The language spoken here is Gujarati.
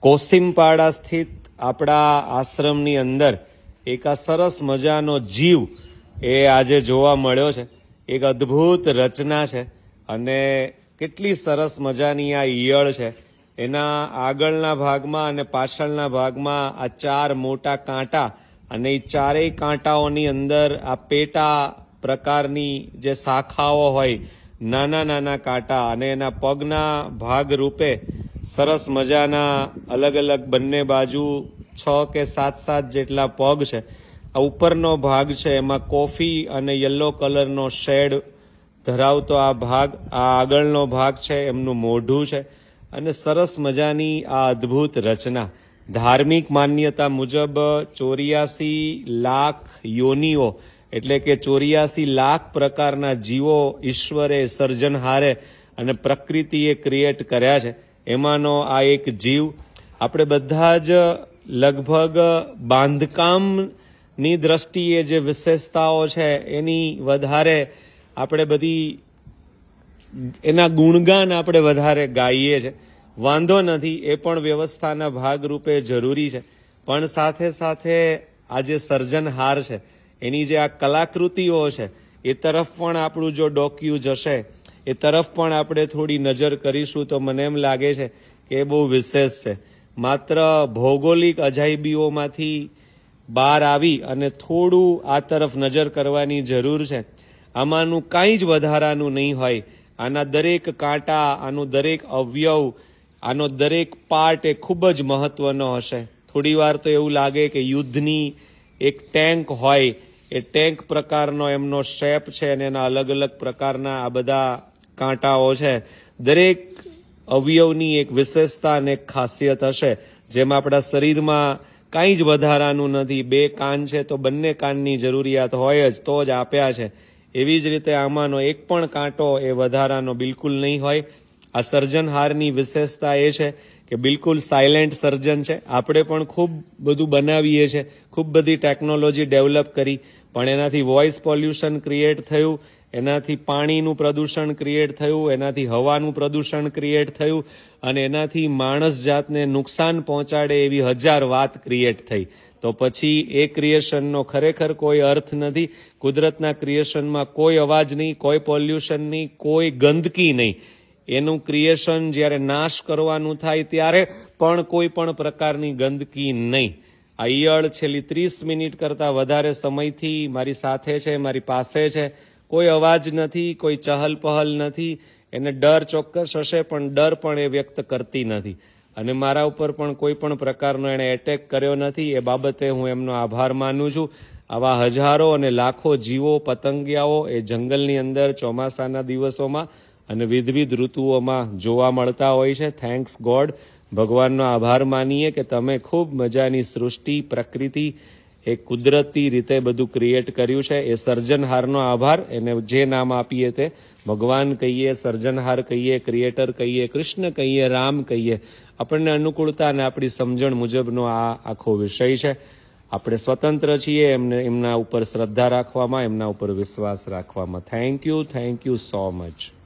કોસીમપાડા સ્થિત આપણા આશ્રમની અંદર એક આ સરસ મજાનો જીવ એ આજે જોવા મળ્યો છે. એક અદ્ભુત રચના છે અને કેટલી સરસ મજાની આ ઈયળ છે. એના આગળના ભાગમાં અને પાછળના ભાગમાં આ 4 મોટા કાંટા અને એ ચારેય કાંટાઓની અંદર આ પેટા પ્રકારની જે શાખાઓ હોય, નાના નાના કાંટા, અને એના પગના ભાગ રૂપે સરસ મજાના અલગ અલગ બંને બાજુ 6 કે 7 જેટલા પગ છે. આ ઉપરનો ભાગ છે એમાં કોફી અને યલો કલરનો શેડ ધરાવતો આ ભાગ, આ આગળનો ભાગ છે એમનું મોઢું છે અને સરસ મજાની આ અદ્ભુત રચના. ધાર્મિક માન્યતા મુજબ 84 લાખ યોનિઓ એટલે કે 84 લાખ પ્રકારના જીવો ઈશ્વરે, સર્જનહારે અને પ્રકૃતિએ ક્રિએટ કર્યા છે. એમાંનો આ એક જીવ. આપણે બધા જ લગભગ બાંધકામની દ્રષ્ટિએ જે વિશેષતાઓ છે એની વધારે આપણે બધી એના ગુણગાન આપણે વધારે ગાઈએ છે. વાંધો નથી, એ પણ વ્યવસ્થાના ભાગરૂપે જરૂરી છે. પણ સાથે સાથે આ જે સર્જનહાર છે એની જે આ કલાકૃતિઓ છે એ તરફ પણ આપણું જો ડોક્યુ જશે, એ તરફ પણ આપણે થોડી નજર કરીશું તો મને એમ લાગે છે કે એ બહુ વિશેષ છે. માત્ર ભૌગોલિક અજાયબીઓમાંથી બહાર આવી અને થોડું આ તરફ નજર કરવાની જરૂર છે. આમાંનું કાંઈ જ વધારાનું નહીં હોય. આના દરેક કાંટા, આનું દરેક અવયવ, આનો દરેક પાર્ટ એ ખૂબ જ મહત્વનો હશે. થોડી વાર તો એવું લાગે કે યુદ્ધની એક ટેન્ક હોય, એ ટેન્ક પ્રકારનો એમનો શેપ છે અને એના અલગ અલગ પ્રકારના આ બધા કાંટાઓ છે. દરેક અવયવની એક વિશેષતા અને એક ખાસિયત હશે. જેમ આપણા શરીરમાં કાંઈ જ વધારાનું નથી. 2 કાન છે તો બંને કાનની જરૂરિયાત હોય જ, તો જ આપ્યા છે. એવી જ રીતે આમાંનો એક પણ કાંટો એ વધારાનો બિલકુલ નહીં હોય. આ સર્જનહારની વિશેષતા એ છે કે બિલકુલ સાયલેન્ટ સર્જન છે. આપણે પણ ખૂબ બધું બનાવીએ છીએ, ખૂબ બધી ટેકનોલોજી ડેવલપ કરી, પણ એનાથી વોઇસ પોલ્યુશન ક્રિએટ થયું, એનાથી પાણીનું પ્રદૂષણ ક્રિએટ થયું, એનાથી હવાનું પ્રદૂષણ ક્રિએટ થયું અને એનાથી માણસ જાતને નુકસાન પહોંચાડે એવી 1000 વાત ક્રિએટ થઈ. તો પછી એ ક્રિએશનનો ખરેખર કોઈ અર્થ નથી. કુદરતના ક્રિએશનમાં કોઈ અવાજ નહીં, કોઈ પોલ્યુશન નહીં, કોઈ ગંદકી નહીં. એનું ક્રિએશન જ્યારે નાશ કરવાનું થાય ત્યારે પણ કોઈ પણ પ્રકારની ગંદકી નહીં. આ ઈયળ છેલ્લી 30 મિનિટ કરતાં વધારે સમયથી મારી સાથે છે, મારી પાસે છે. કોઈ અવાજ નથી, કોઈ ચહલ પહલ નથી. એને ડર ચોક્કસ હશે, પણ ડર પણ એ વ્યક્ત કરતી નથી અને મારા ઉપર પણ કોઈ પણ પ્રકારનો એણે એટેક કર્યો નથી. એ બાબતે હું એમનો આભાર માનું છું. આવા હજારો અને લાખો જીવો, પતંગિયાઓ એ જંગલની અંદર ચોમાસાના દિવસોમાં અને વિવિધ ઋતુઓમાં જોવા મળતા હોય છે. Thanks God. ભગવાનનો આભાર માનીએ કે તમે ખૂબ મજાની સૃષ્ટિ, પ્રકૃતિ, એ કુદરતી રીતે બધું ક્રિએટ કર્યું છે. એ સર્જનહારનો આભાર. એને જે નામ આપીએ તે ભગવાન કહીએ, સર્જનહાર કહીએ, ક્રિએટર કહીએ, કૃષ્ણ કહીએ, રામ કહીએ, આપણને અનુકૂળતા અને આપણી સમજણ મુજબનો આ આખો વિષય છે. આપણે સ્વતંત્ર છીએ એમના ઉપર શ્રદ્ધા રાખવામાં, એમના ઉપર વિશ્વાસ રાખવામાં. Thank you so much.